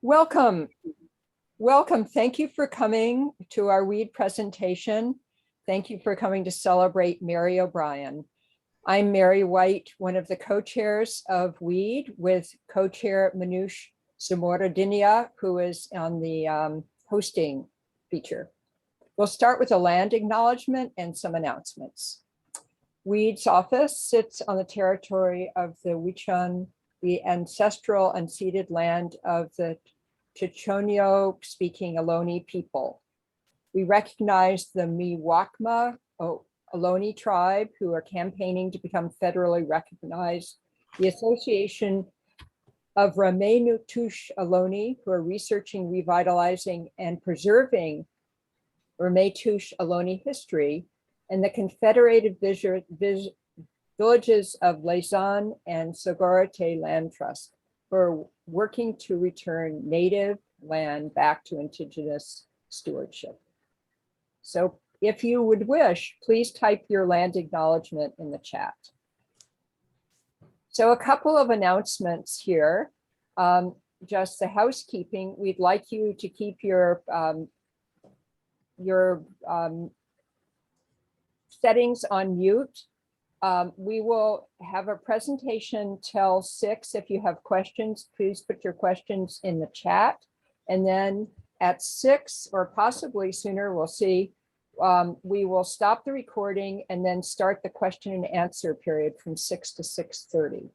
Welcome. Welcome. Thank you for coming to our weed presentation. Thank you for coming to celebrate Mary O'Brien. I'm Mary White, one of the co-chairs of weed with co-chair Manoush Zamora-Dinia, who is on the hosting feature. We'll start with a land acknowledgement and some announcements. Weed's office sits on the territory of the Wichun, the ancestral unceded land of the Chichonio-speaking Ohlone people. We recognize the Miwokma Ohlone tribe who are campaigning to become federally recognized, the Association of Ramaytush Ohlone who are researching, revitalizing, and preserving Ramaytush Ohlone history, and the Confederated Villages of Lezon and Sogorea Land Trust for working to return native land back to indigenous stewardship. So if you would wish, please type your land acknowledgement in the chat. So a couple of announcements here. Just the housekeeping, we'd like you to keep your settings on mute. We will have a presentation till 6. If you have questions, please put your questions in the chat. And then at 6 or possibly sooner, we'll see, we will stop the recording and then start the question and answer period from 6 to 6:30.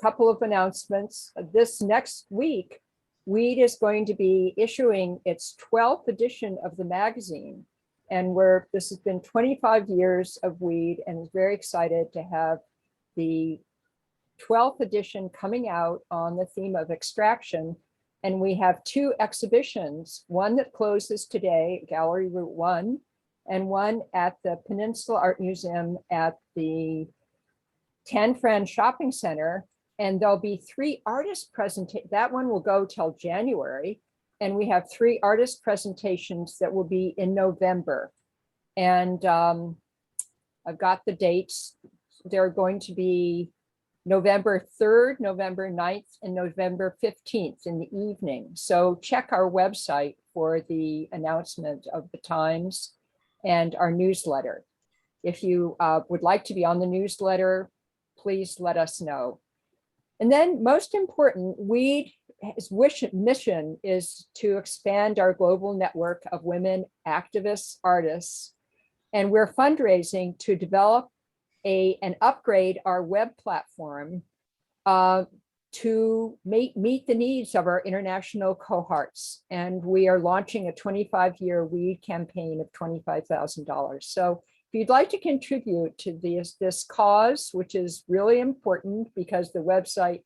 Couple of announcements. This next week, Weed is going to be issuing its 12th edition of the magazine. And this has been 25 years of Weed, and is very excited to have the 12th edition coming out on the theme of extraction. And we have 2 exhibitions, one that closes today, Gallery Route 1, and one at the Peninsula Art Museum at the Tan Fran Shopping Center. And there'll be 3 artist presentations. That one will go till January. And we have 3 artist presentations that will be in November. And I've got the dates. They're going to be November 3rd, November 9th, and November 15th in the evening. So check our website for the announcement of the times and our newsletter. If you would like to be on the newsletter, please let us know. And then most important, Weed's mission is to expand our global network of women activists, artists, and we're fundraising to develop and upgrade our web platform to meet the needs of our international cohorts. And we are launching a 25-year Weed campaign of $25,000. So if you'd like to contribute to this cause, which is really important because the website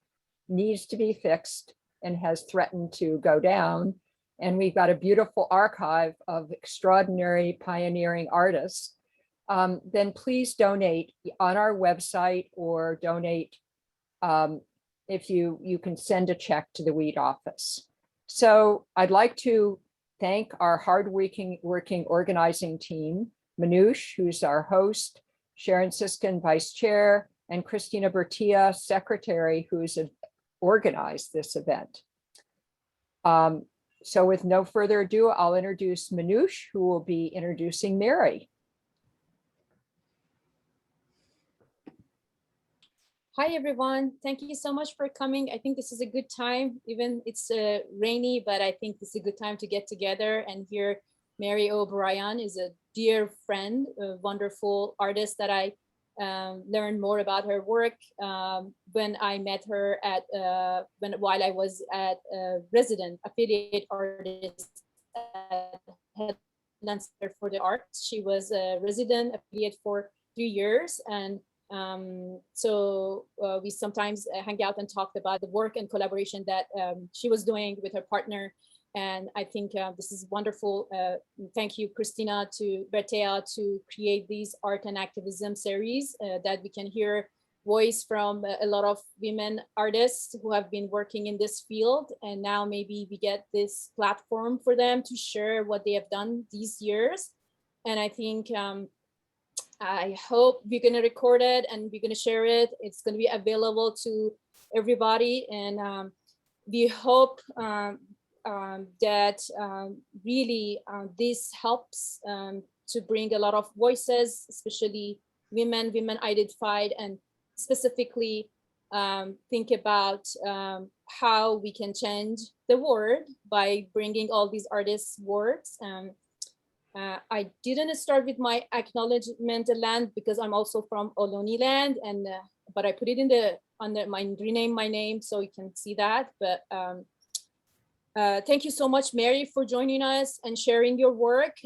needs to be fixed and has threatened to go down, and we've got a beautiful archive of extraordinary pioneering artists, then please donate on our website or donate if you can send a check to the Weed office. So I'd like to thank our hardworking organizing team, Manoush, who's our host, Sharon Siskin, vice chair, and Christina Bertia, secretary, who's organized this event. So with no further ado, I'll introduce Manoush, who will be introducing Mary. Hi, everyone. Thank you so much for coming. I think this is a good time, even it's rainy, but I think this is a good time to get together and hear Mary O'Brien is a dear friend, a wonderful artist that I learned more about her work when I met her at while I was at resident affiliate artist at Headland Center for the Arts. She was a resident affiliate for 3 years, and so we sometimes hang out and talked about the work and collaboration that she was doing with her partner. And I think this is wonderful. Thank you, Christina, to Bertea, to create these art and activism series that we can hear voice from a lot of women artists who have been working in this field. And now maybe we get this platform for them to share what they have done these years. And I think I hope we're going to record it and we're going to share it. It's going to be available to everybody. And we hope that really this helps to bring a lot of voices, especially women identified, and specifically think about how we can change the world by bringing all these artists' works. I didn't start with my acknowledgement land because I'm also from Ohlone land, and but I put it in the under my rename my name so you can see that. But thank you so much, Mary, for joining us and sharing your work.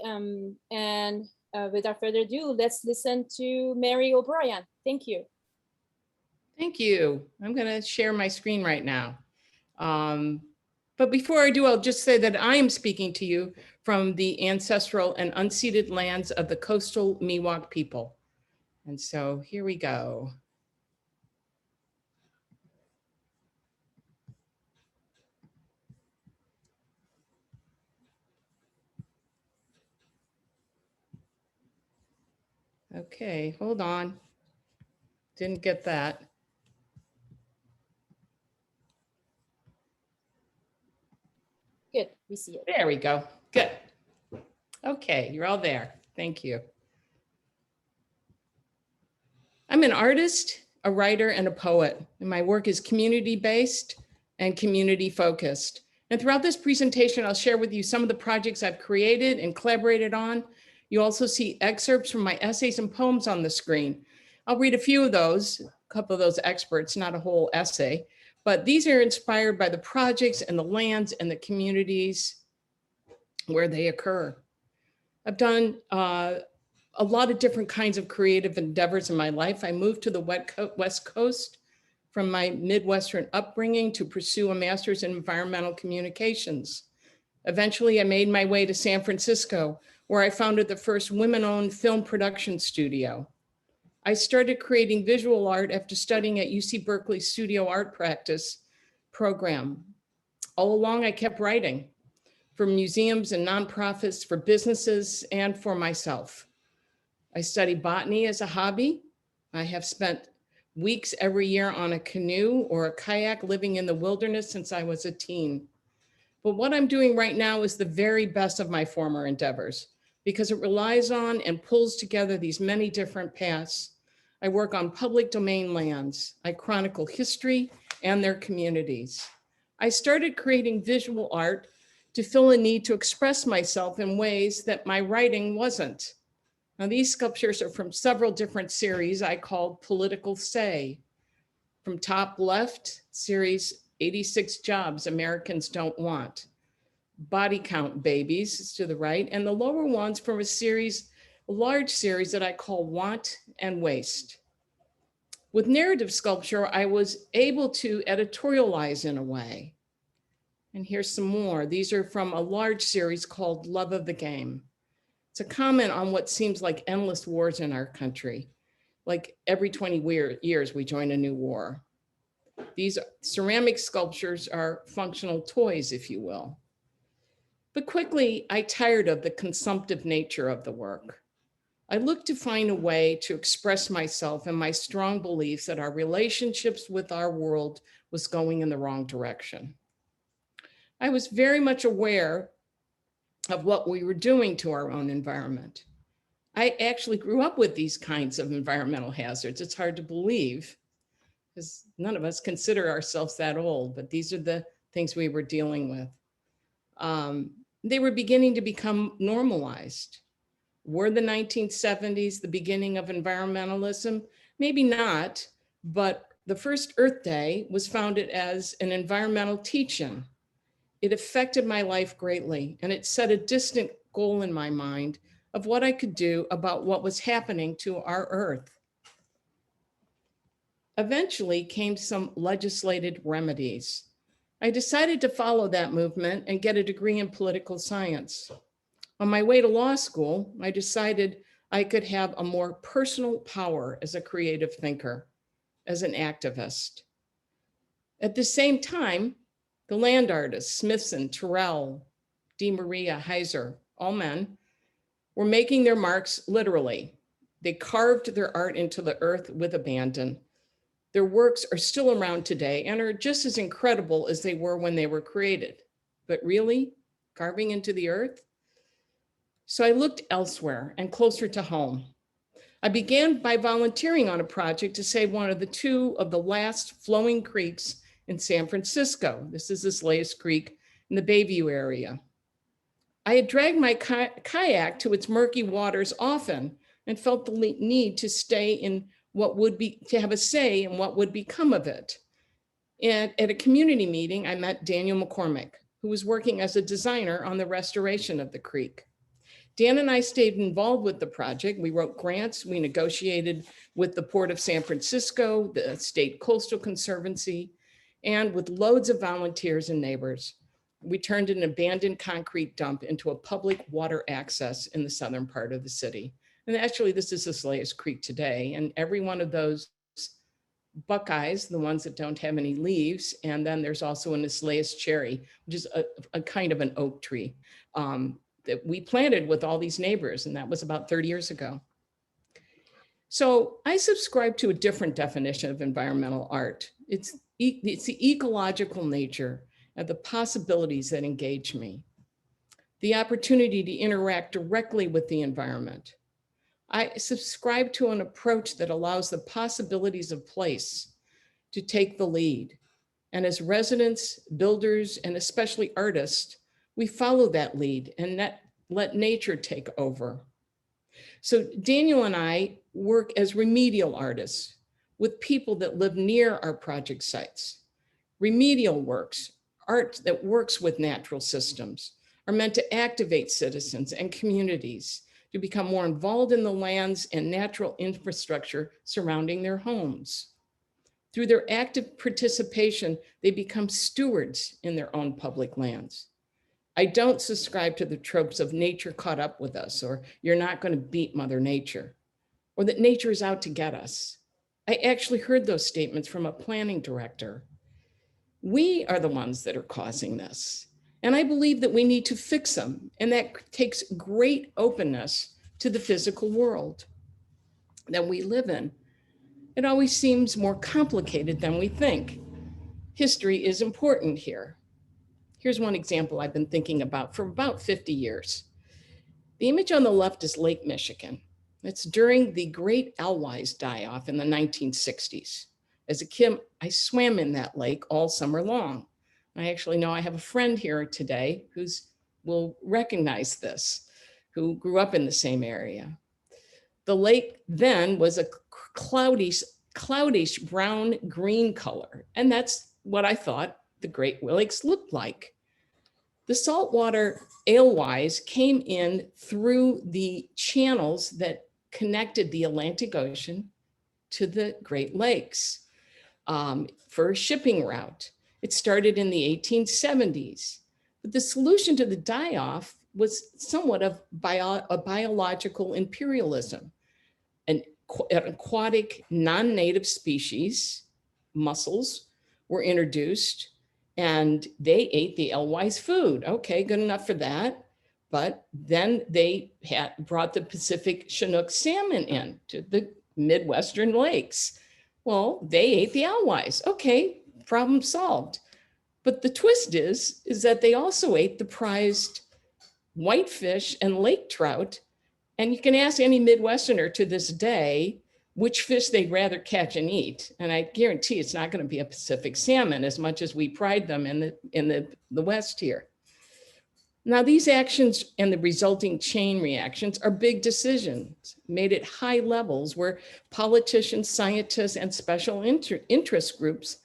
And without further ado, let's listen to Mary O'Brien. Thank you. Thank you. I'm going to share my screen right now. But before I do, I'll just say that I am speaking to you from the ancestral and unceded lands of the coastal Miwok people. And so here we go. Okay, hold on. Didn't get that. Good, we see it. There we go. Good. Okay, you're all there. Thank you. I'm an artist, a writer, and a poet, and my work is community-based and community-focused. And throughout this presentation, I'll share with you some of the projects I've created and collaborated on. You also see excerpts from my essays and poems on the screen. I'll read a few of those, a couple of those excerpts, not a whole essay, but these are inspired by the projects and the lands and the communities where they occur. I've done a lot of different kinds of creative endeavors in my life. I moved to the West Coast from my Midwestern upbringing to pursue a master's in environmental communications. Eventually, I made my way to San Francisco, where I founded the first women-owned film production studio. I started creating visual art after studying at UC Berkeley's studio art practice program. All along, I kept writing for museums and nonprofits, for businesses, and for myself. I studied botany as a hobby. I have spent weeks every year on a canoe or a kayak living in the wilderness since I was a teen. But what I'm doing right now is the very best of my former endeavors because it relies on and pulls together these many different paths. I work on public domain lands. I chronicle history and their communities. I started creating visual art to fill a need to express myself in ways that my writing wasn't. Now, these sculptures are from several different series I called Political Say. From top left, series 86 Jobs Americans Don't Want. Body Count Babies is to the right, and the lower ones from a large series that I call Want and Waste. With narrative sculpture, I was able to editorialize in a way. And here's some more. These are from a large series called Love of the Game. It's a comment on what seems like endless wars in our country. Like every 20 years, we join a new war. These ceramic sculptures are functional toys, if you will. But quickly, I tired of the consumptive nature of the work. I looked to find a way to express myself and my strong beliefs that our relationships with our world was going in the wrong direction. I was very much aware of what we were doing to our own environment. I actually grew up with these kinds of environmental hazards. It's hard to believe because none of us consider ourselves that old, but these are the things we were dealing with. They were beginning to become normalized. Were the 1970s the beginning of environmentalism? Maybe not, but the first Earth Day was founded as an environmental teach-in. It affected my life greatly, and it set a distant goal in my mind of what I could do about what was happening to our Earth. Eventually came some legislated remedies. I decided to follow that movement and get a degree in political science. On my way to law school, I decided I could have a more personal power as a creative thinker, as an activist. At the same time, the land artists, Smithson, Terrell, DeMaria, Heiser, all men, were making their marks literally. They carved their art into the earth with abandon. Their works are still around today and are just as incredible as they were when they were created. But really, carving into the earth? So I looked elsewhere and closer to home. I began by volunteering on a project to save one of the last flowing creeks in San Francisco. This is the Slais Creek in the Bayview area. I had dragged my kayak to its murky waters often and felt the need to stay in to have a say in what would become of it. And at a community meeting, I met Daniel McCormick, who was working as a designer on the restoration of the creek. Dan and I stayed involved with the project. We wrote grants, we negotiated with the Port of San Francisco, the State Coastal Conservancy, and with loads of volunteers and neighbors. We turned an abandoned concrete dump into a public water access in the southern part of the city. And actually, this is the Slais Creek today. And every one of those buckeyes, the ones that don't have any leaves, and then there's also an Slais cherry, which is a kind of an oak tree that we planted with all these neighbors. And that was about 30 years ago. So I subscribe to a different definition of environmental art. It's the ecological nature of the possibilities that engage me, the opportunity to interact directly with the environment. I subscribe to an approach that allows the possibilities of place to take the lead. And as residents, builders, and especially artists, we follow that lead and let nature take over. So Daniel and I work as remedial artists with people that live near our project sites. Remedial works, art that works with natural systems, are meant to activate citizens and communities to become more involved in the lands and natural infrastructure surrounding their homes. Through their active participation, they become stewards in their own public lands. I don't subscribe to the tropes of nature caught up with us, or you're not going to beat Mother Nature, or that nature is out to get us. I actually heard those statements from a planning director. We are the ones that are causing this. And I believe that we need to fix them. And that takes great openness to the physical world that we live in. It always seems more complicated than we think. History is important here. Here's one example I've been thinking about for about 50 years. The image on the left is Lake Michigan. It's during the Great Alewife die-off in the 1960s. As a kid, I swam in that lake all summer long. I actually know I have a friend here today will recognize this, who grew up in the same area. The lake then was a cloudish brown-green color, and that's what I thought the Great Lakes looked like. The saltwater alewives came in through the channels that connected the Atlantic Ocean to the Great Lakes for a shipping route. It started in the 1870s, but the solution to the die-off was somewhat of a biological imperialism. An aquatic non-native species, mussels, were introduced, and they ate the alewives' food. Okay, good enough for that. But then they brought the Pacific Chinook salmon in to the Midwestern lakes. Well, they ate the alewives. Okay, problem solved. But the twist is that they also ate the prized whitefish and lake trout. And you can ask any Midwesterner to this day which fish they'd rather catch and eat. And I guarantee it's not going to be a Pacific salmon, as much as we pride them in the West here. Now, these actions and the resulting chain reactions are big decisions made at high levels where politicians, scientists, and special interest groups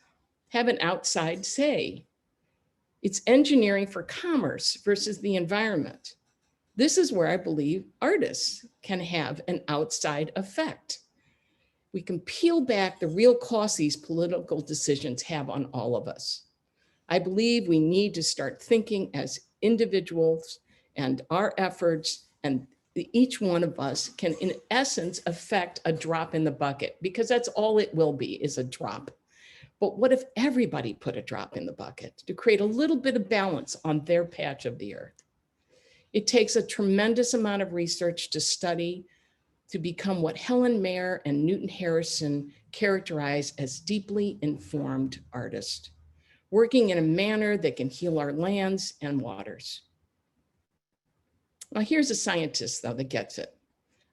have an outside say. It's engineering for commerce versus the environment. This is where I believe artists can have an outside effect. We can peel back the real cost these political decisions have on all of us. I believe we need to start thinking as individuals, and our efforts and each one of us can, in essence, affect a drop in the bucket, because that's all it will be, is a drop. But what if everybody put a drop in the bucket to create a little bit of balance on their patch of the earth? It takes a tremendous amount of research to study, to become what Helen Mayer and Newton Harrison characterized as deeply informed artist, working in a manner that can heal our lands and waters. Now here's a scientist though that gets it.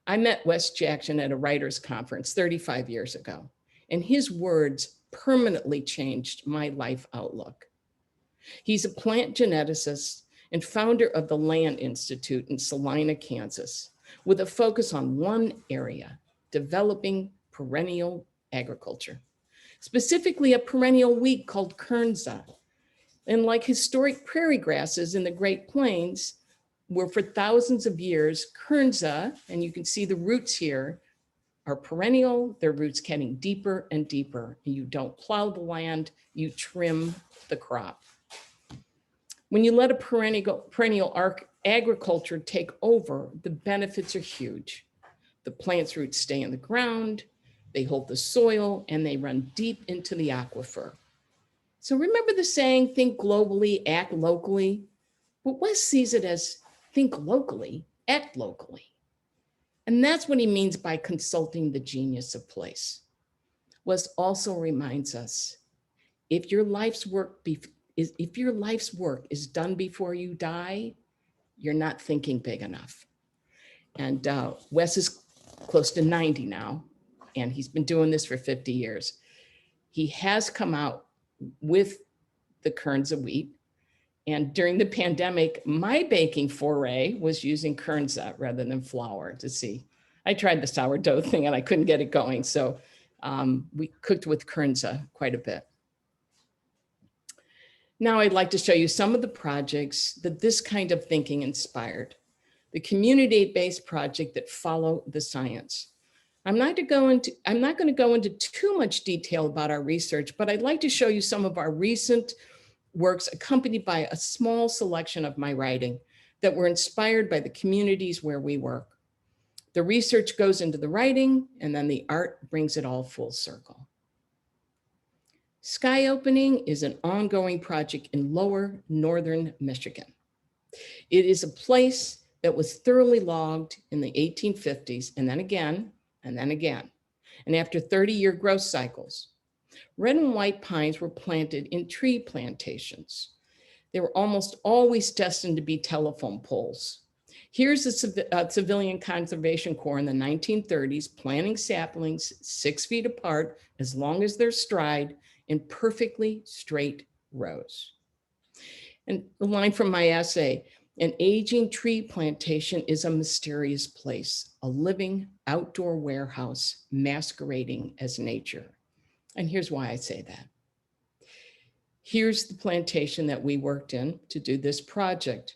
I met Wes Jackson at a writers' conference 35 years ago, and his words permanently changed my life outlook. He's a plant geneticist and founder of the Land Institute in Salina, Kansas, with a focus on one area, developing perennial agriculture, specifically a perennial wheat called kernza. And like historic prairie grasses in the Great Plains, where for thousands of years, kernza, and you can see the roots here, are perennial, their roots getting deeper and deeper. You don't plow the land, you trim the crop. When you let a perennial agriculture take over, the benefits are huge. The plant's roots stay in the ground, they hold the soil, and they run deep into the aquifer. So remember the saying, think globally, act locally? But Wes sees it as think locally, act locally. And that's what he means by consulting the genius of place. Wes also reminds us, if your life's work is done before you die, you're not thinking big enough. And Wes is close to 90 now, and he's been doing this for 50 years. He has come out with the kernza wheat. And during the pandemic, my baking foray was using kernza rather than flour to see. I tried the sourdough thing and I couldn't get it going. So we cooked with kernza quite a bit. Now I'd like to show you some of the projects that this kind of thinking inspired. The community-based project that follow the science. I'm not going to go into too much detail about our research, but I'd like to show you some of our recent works accompanied by a small selection of my writing that were inspired by the communities where we work. The research goes into the writing, and then the art brings it all full circle. Sky Opening is an ongoing project in lower northern Michigan. It is a place that was thoroughly logged in the 1850s, and then again, and then again. And after 30-year growth cycles, red and white pines were planted in tree plantations. They were almost always destined to be telephone poles. Here's the Civilian Conservation Corps in the 1930s planting saplings 6 feet apart, as long as their stride, in perfectly straight rows. And the line from my essay, an aging tree plantation is a mysterious place, a living outdoor warehouse masquerading as nature. And here's why I say that. Here's the plantation that we worked in to do this project.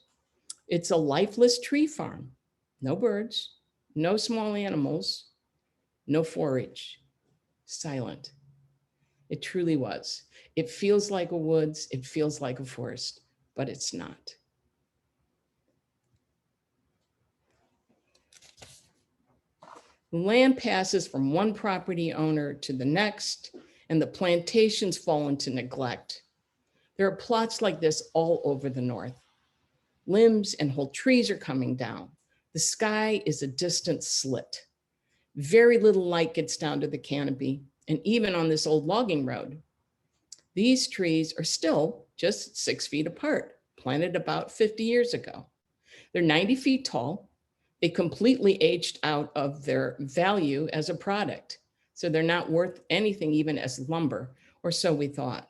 It's a lifeless tree farm. No birds, no small animals, no forage, silent. It truly was. It feels like a woods, it feels like a forest, but it's not. Land passes from one property owner to the next, and the plantations fall into neglect. There are plots like this all over the north. Limbs and whole trees are coming down. The sky is a distant slit. Very little light gets down to the canopy, and even on this old logging road. These trees are still just 6 feet apart, planted about 50 years ago. They're 90 feet tall. They completely aged out of their value as a product. So they're not worth anything even as lumber, or so we thought.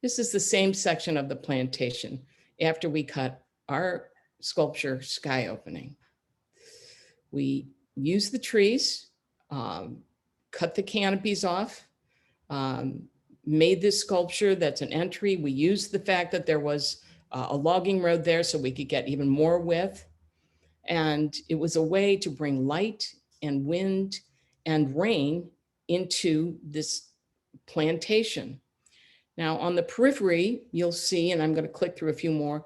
This is the same section of the plantation after we cut our sculpture Sky Opening. We used the trees, cut the canopies off, made this sculpture that's an entry. We used the fact that there was a logging road there so we could get even more width. And it was a way to bring light and wind and rain into this plantation. Now on the periphery, you'll see, and I'm going to click through a few more,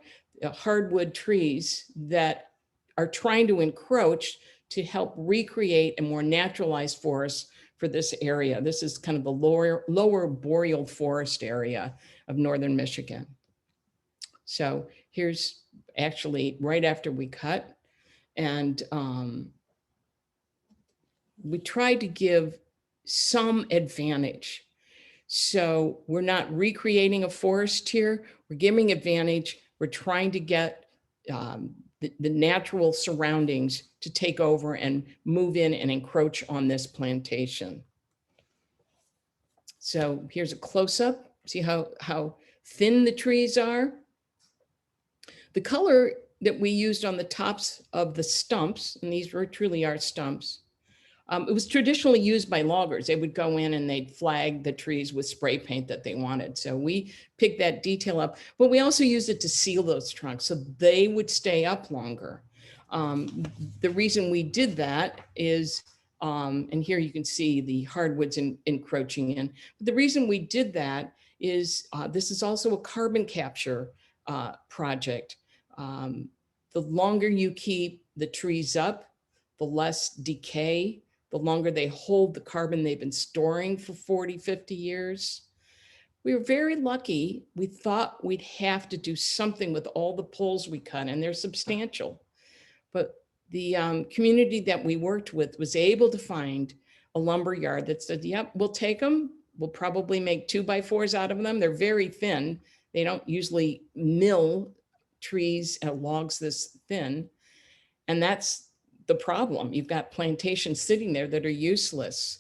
hardwood trees that are trying to encroach to help recreate a more naturalized forest for this area. This is kind of the lower boreal forest area of northern Michigan. So here's actually right after we cut. And we tried to give some advantage. So we're not recreating a forest here. We're giving advantage. We're trying to get the natural surroundings to take over and move in and encroach on this plantation. So here's a close-up. See how thin the trees are? The color that we used on the tops of the stumps, and these truly are stumps, it was traditionally used by loggers. They would go in and they'd flag the trees with spray paint that they wanted. So we picked that detail up, but we also used it to seal those trunks so they would stay up longer. The reason we did that is, and here you can see the hardwoods encroaching in. But the reason we did that is this is also a carbon capture project. The longer you keep the trees up, the less decay, the longer they hold the carbon they've been storing for 40, 50 years. We were very lucky. We thought we'd have to do something with all the poles we cut, and they're substantial. But the community that we worked with was able to find a lumber yard that said, yep, we'll take them. We'll probably make 2x4s out of them. They're very thin. They don't usually mill trees and logs this thin. And that's the problem. You've got plantations sitting there that are useless.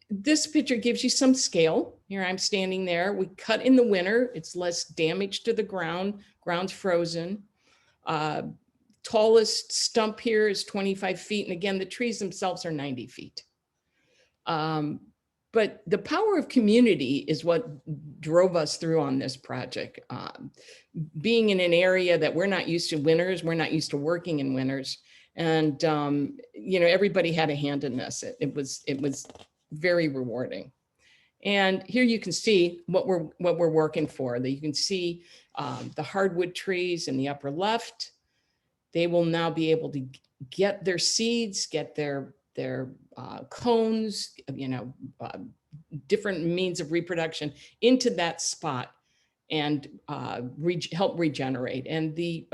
This picture gives you some scale. Here I'm standing there. We cut in the winter. It's less damage to the ground. Ground's frozen. Tallest stump here is 25 feet. And again, the trees themselves are 90 feet. But the power of community is what drove us through on this project. Being in an area that we're not used to winters, we're not used to working in winters. And, you know, everybody had a hand in this. It was very rewarding. And here you can see what we're working for. You can see the hardwood trees in the upper left. They will now be able to get their seeds, get their cones, you know, different means of reproduction into that spot and help regenerate. And the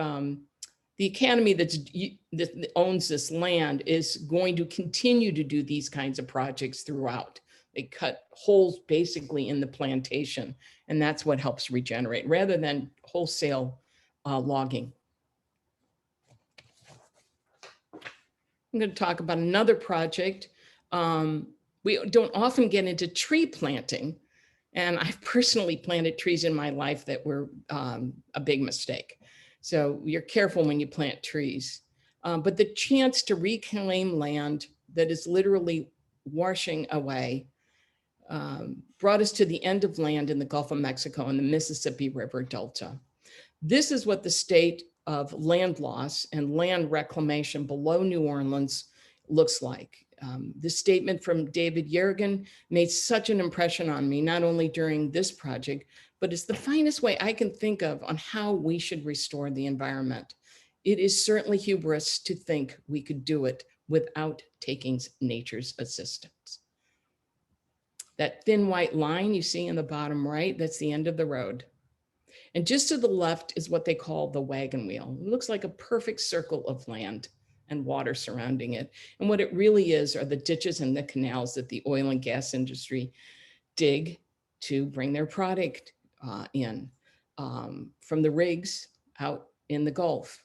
academy that owns this land is going to continue to do these kinds of projects throughout. They cut holes basically in the plantation, and that's what helps regenerate rather than wholesale logging. I'm going to talk about another project. We don't often get into tree planting, and I've personally planted trees in my life that were a big mistake. So you're careful when you plant trees. But the chance to reclaim land that is literally washing away brought us to the end of land in the Gulf of Mexico and the Mississippi River Delta. This is what the state of land loss and land reclamation below New Orleans looks like. This statement from David Yergin made such an impression on me, not only during this project, but it's the finest way I can think of on how we should restore the environment. It is certainly hubris to think we could do it without taking nature's assistance. That thin white line you see in the bottom right, that's the end of the road. And just to the left is what they call the wagon wheel. It looks like a perfect circle of land and water surrounding it. And what it really is are the ditches and the canals that the oil and gas industry dig to bring their product in from the rigs out in the Gulf.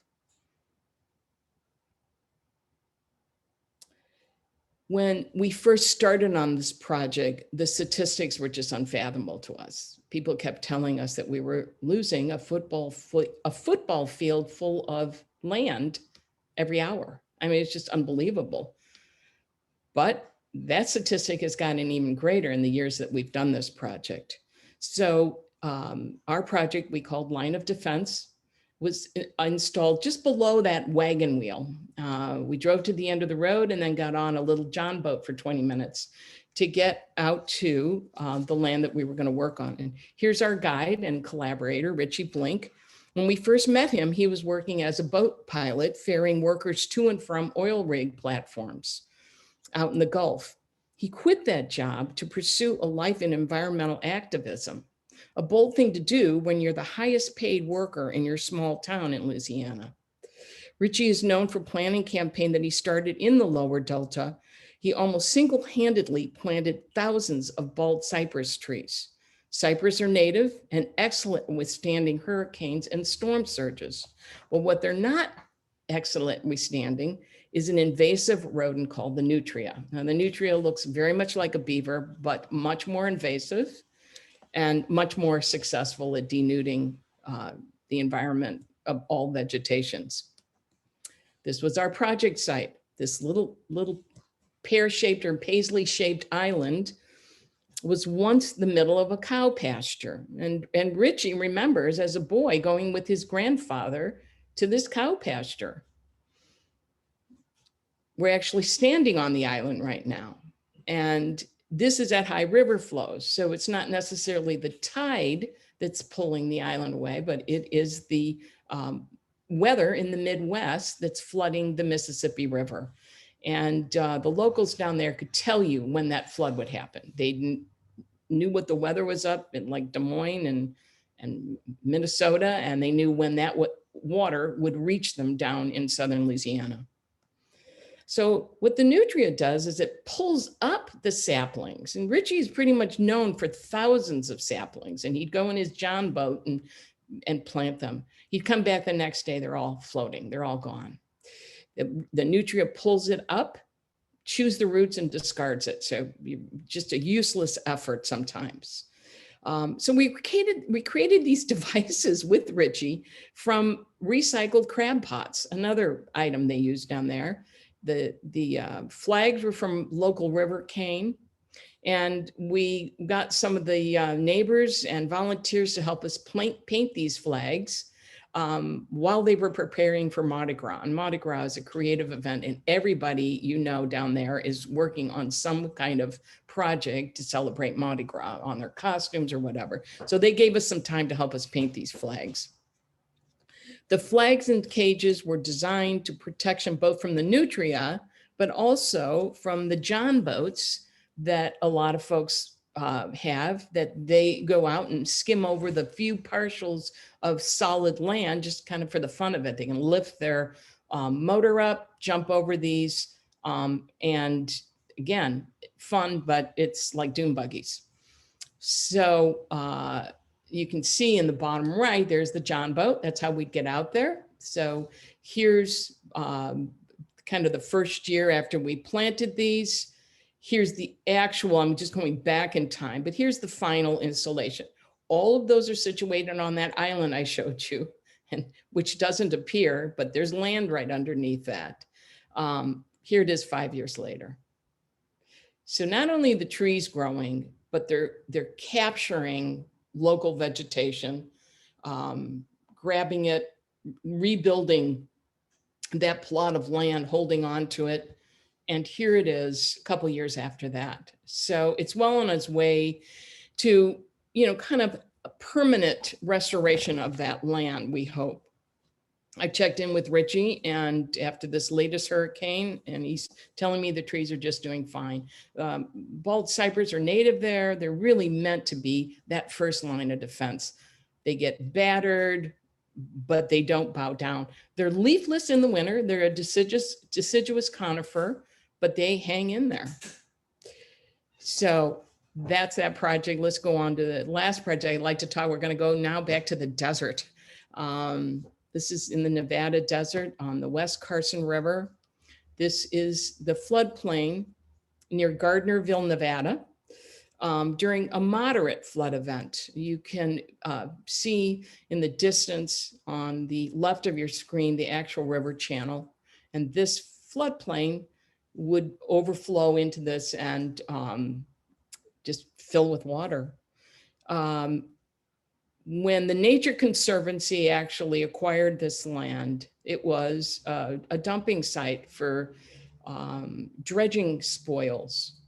When we first started on this project, the statistics were just unfathomable to us. People kept telling us that we were losing a football field full of land every hour. I mean, it's just unbelievable. But that statistic has gotten even greater in the years that we've done this project. So our project we called Line of Defense was installed just below that wagon wheel. We drove to the end of the road and then got on a little John boat for 20 minutes to get out to the land that we were going to work on. And here's our guide and collaborator, Richie Blink. When we first met him, he was working as a boat pilot, ferrying workers to and from oil rig platforms out in the Gulf. He quit that job to pursue a life in environmental activism, a bold thing to do when you're the highest paid worker in your small town in Louisiana. Richie is known for planning a campaign that he started in the lower Delta He almost single-handedly planted thousands of bald cypress trees. Cypress are native and excellent in withstanding hurricanes and storm surges. Well, what they're not excellent at withstanding is an invasive rodent called the nutria. Now, the nutria looks very much like a beaver, but much more invasive and much more successful at denuding the environment of all vegetations. This was our project site. This little pear-shaped or paisley-shaped island was once the middle of a cow pasture. And Richie remembers as a boy going with his grandfather to this cow pasture. We're actually standing on the island right now. And this is at high river flows. So it's not necessarily the tide that's pulling the island away, but it is the weather in the Midwest that's flooding the Mississippi River. And the locals down there could tell you when that flood would happen. They knew what the weather was up in like Des Moines and Minnesota, and they knew when that water would reach them down in southern Louisiana. So what the nutria does is it pulls up the saplings, and Richie is pretty much known for thousands of saplings, and he'd go in his John boat and plant them. He'd come back the next day, they're all floating, they're all gone. The nutria pulls it up, chews the roots and discards it. So just a useless effort sometimes. So we created these devices with Richie from recycled crab pots, another item they use down there. The flags were from local river cane. And we got some of the neighbors and volunteers to help us paint these flags while they were preparing for Mardi Gras. And Mardi Gras is a creative event, and everybody you know down there is working on some kind of project to celebrate Mardi Gras on their costumes or whatever. So they gave us some time to help us paint these flags. The flags and cages were designed to protection both from the nutria, but also from the John boats that a lot of folks have, that they go out and skim over the few parcels of solid land just kind of for the fun of it. They can lift their motor up, jump over these, and again, fun, but it's like dune buggies. So you can see in the bottom right, there's the John boat. That's how we'd get out there. So here's kind of the first year after we planted these. Here's the actual, I'm just going back in time, but here's the final installation. All of those are situated on that island I showed you, and which doesn't appear, but there's land right underneath that. Here it is 5 years later. So not only the trees growing, but they're capturing local vegetation, grabbing it, rebuilding that plot of land, holding on to it. And here it is a couple years after that. So it's well on its way to, kind of a permanent restoration of that land, we hope. I checked in with Richie and after this latest hurricane, and he's telling me the trees are just doing fine. Bald cypress are native there. They're really meant to be that first line of defense. They get battered, but they don't bow down. They're leafless in the winter. They're a deciduous conifer, but they hang in there. So that's that project. Let's go on to the last project I'd like to talk. We're going to go now back to the desert. This is in the Nevada desert on the West Carson River. This is the floodplain near Gardnerville, Nevada. During a moderate flood event, you can see in the distance on the left of your screen the actual river channel. And this floodplain would overflow into this and just fill with water. When the Nature Conservancy actually acquired this land, it was a dumping site for dredging spoils.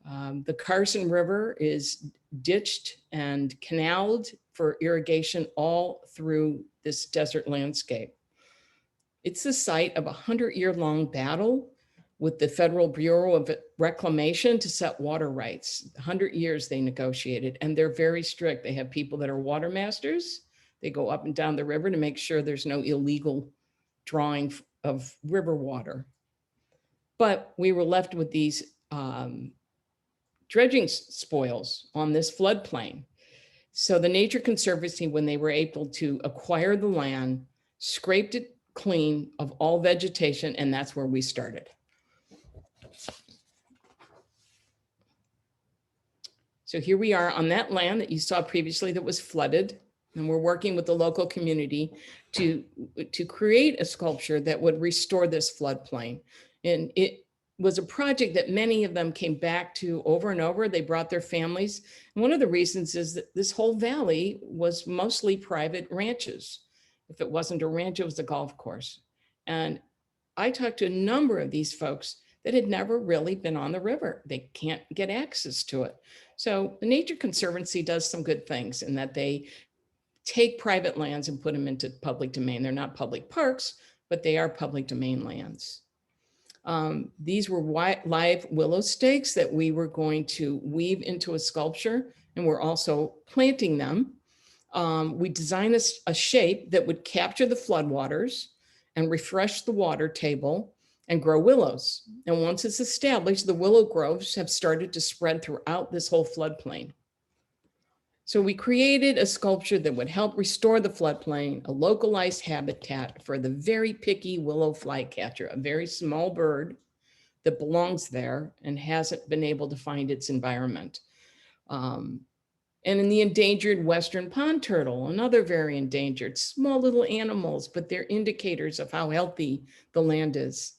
The Carson River is ditched and canaled for irrigation all through this desert landscape. It's the site of a 100-year-long battle with the Federal Bureau of Reclamation to set water rights. 100 years they negotiated, and they're very strict. They have people that are water masters. They go up and down the river to make sure there's no illegal drawing of river water. But we were left with these dredging spoils on this floodplain. So the Nature Conservancy, when they were able to acquire the land, scraped it clean of all vegetation, and that's where we started. So here we are on that land that you saw previously that was flooded, and we're working with the local community to create a sculpture that would restore this floodplain. And it was a project that many of them came back to over and over. They brought their families. And one of the reasons is that this whole valley was mostly private ranches. If it wasn't a ranch, it was a golf course. And I talked to a number of these folks that had never really been on the river. They can't get access to it. So the Nature Conservancy does some good things in that they take private lands and put them into public domain. They're not public parks, but they are public domain lands. These were live willow stakes that we were going to weave into a sculpture, and we're also planting them. We designed a shape that would capture the floodwaters and refresh the water table and grow willows. And once it's established, the willow groves have started to spread throughout this whole floodplain. So we created a sculpture that would help restore the floodplain, a localized habitat for the very picky willow flycatcher, a very small bird that belongs there and hasn't been able to find its environment. And in the endangered western pond turtle, another very endangered, small little animals, but they're indicators of how healthy the land is.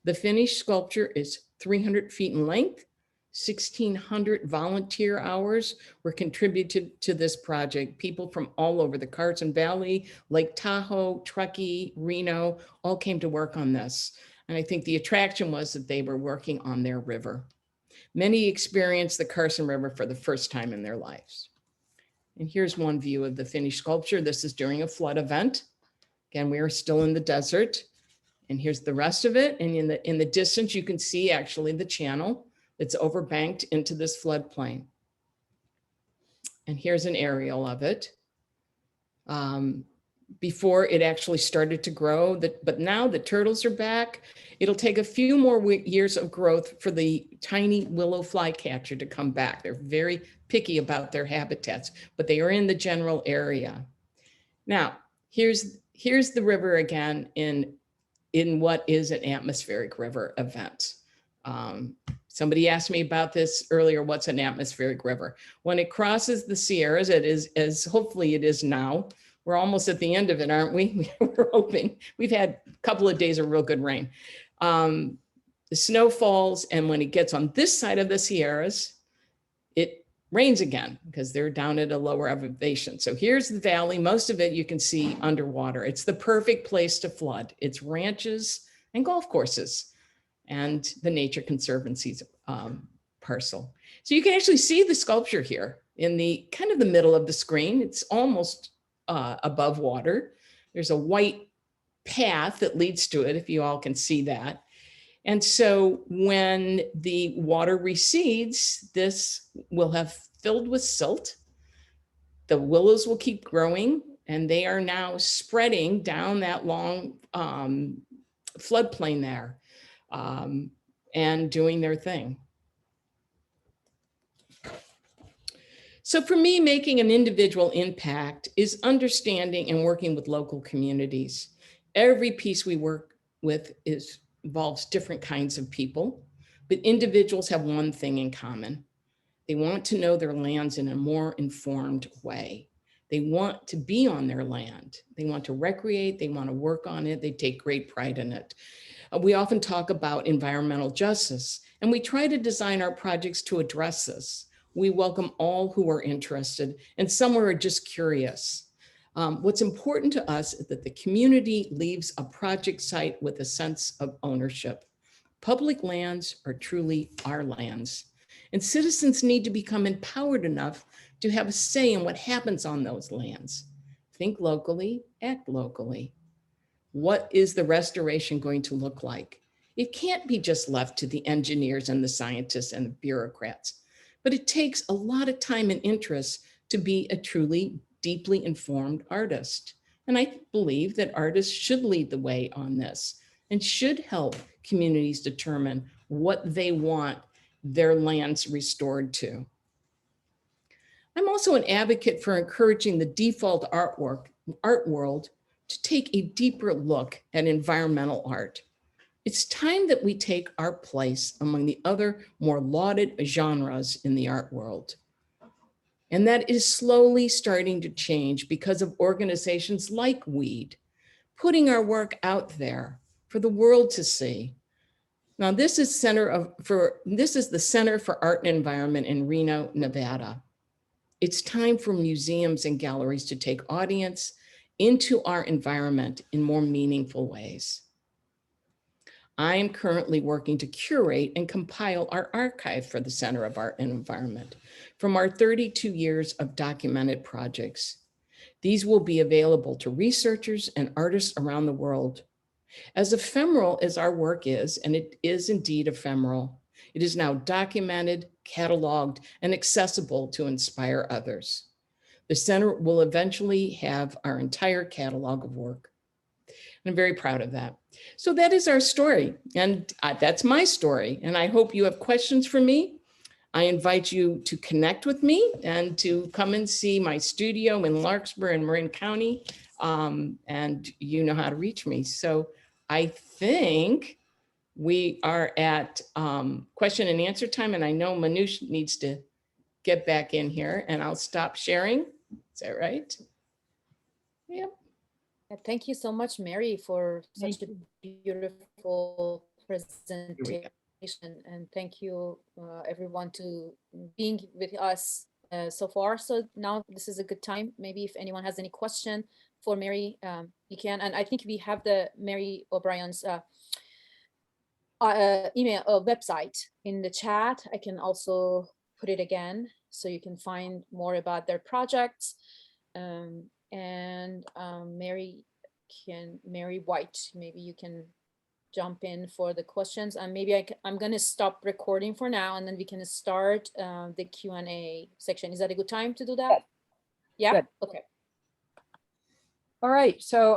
The finished sculpture is 300 feet in length. 1,600 volunteer hours were contributed to this project. People from all over the Carson Valley, Lake Tahoe, Truckee, Reno, all came to work on this. And I think the attraction was that they were working on their river. Many experienced the Carson River for the first time in their lives. And here's one view of the finished sculpture. This is during a flood event. Again, we are still in the desert. And here's the rest of it. And in the distance, you can see actually the channel that's overbanked into this floodplain. And here's an aerial of it. Before it actually started to grow, but now the turtles are back. It'll take a few more years of growth for the tiny willow flycatcher to come back. They're very picky about their habitats, but they are in the general area. Now, here's the river again in what is an atmospheric river event. Somebody asked me about this earlier, what's an atmospheric river? When it crosses the Sierras, it is, as hopefully it is now, we're almost at the end of it, aren't we? We're hoping. We've had a couple of days of real good rain. The snow falls, and when it gets on this side of the Sierras, it rains again because they're down at a lower elevation. So here's the valley. Most of it you can see underwater. It's the perfect place to flood. It's ranches and golf courses and the Nature Conservancy's parcel. So you can actually see the sculpture here in the kind of the middle of the screen. It's almost above water. There's a white path that leads to it, if you all can see that. And so when the water recedes, this will have filled with silt. The willows will keep growing, and they are now spreading down that long floodplain there and doing their thing. So for me, making an individual impact is understanding and working with local communities. Every piece we work with involves different kinds of people, but individuals have one thing in common. They want to know their lands in a more informed way. They want to be on their land. They want to recreate, they want to work on it, they take great pride in it. We often talk about environmental justice, and we try to design our projects to address this. We welcome all who are interested, and some are just curious. What's important to us is that the community leaves a project site with a sense of ownership. Public lands are truly our lands, and citizens need to become empowered enough to have a say in what happens on those lands. Think locally, act locally. What is the restoration going to look like? It can't be just left to the engineers and the scientists and the bureaucrats. But it takes a lot of time and interest to be a truly deeply informed artist. And I believe that artists should lead the way on this and should help communities determine what they want their lands restored to. I'm also an advocate for encouraging the default art world to take a deeper look at environmental art. It's time that we take our place among the other more lauded genres in the art world. And that is slowly starting to change because of organizations like WEED, putting our work out there for the world to see. Now, this is the Center for Art and Environment in Reno, Nevada. It's time for museums and galleries to take audience into our environment in more meaningful ways. I am currently working to curate and compile our archive for the Center of Art and Environment from our 32 years of documented projects. These will be available to researchers and artists around the world. As ephemeral as our work is, and it is indeed ephemeral, it is now documented, cataloged, and accessible to inspire others. The center will eventually have our entire catalog of work. I'm very proud of that. So that is our story, and that's my story. And I hope you have questions for me. I invite you to connect with me and to come and see my studio in Larkspur in Marin County, and you know how to reach me. So I think we are at question and answer time, and I know Manoush needs to get back in here, and I'll stop sharing. Is that right? Yep. Thank you so much, Mary, for such a beautiful presentation. And thank you, everyone, to being with us so far. So now this is a good time. Maybe if anyone has any question for Mary, you can. And I think we have the Mary O'Brien's email website in the chat. I can also put it again so you can find more about their projects. Mary White, maybe you can jump in for the questions, and maybe I'm going to stop recording for now, and then we can start the Q&A section. Is that a good time to do that? Yeah. Good. Okay. All right. So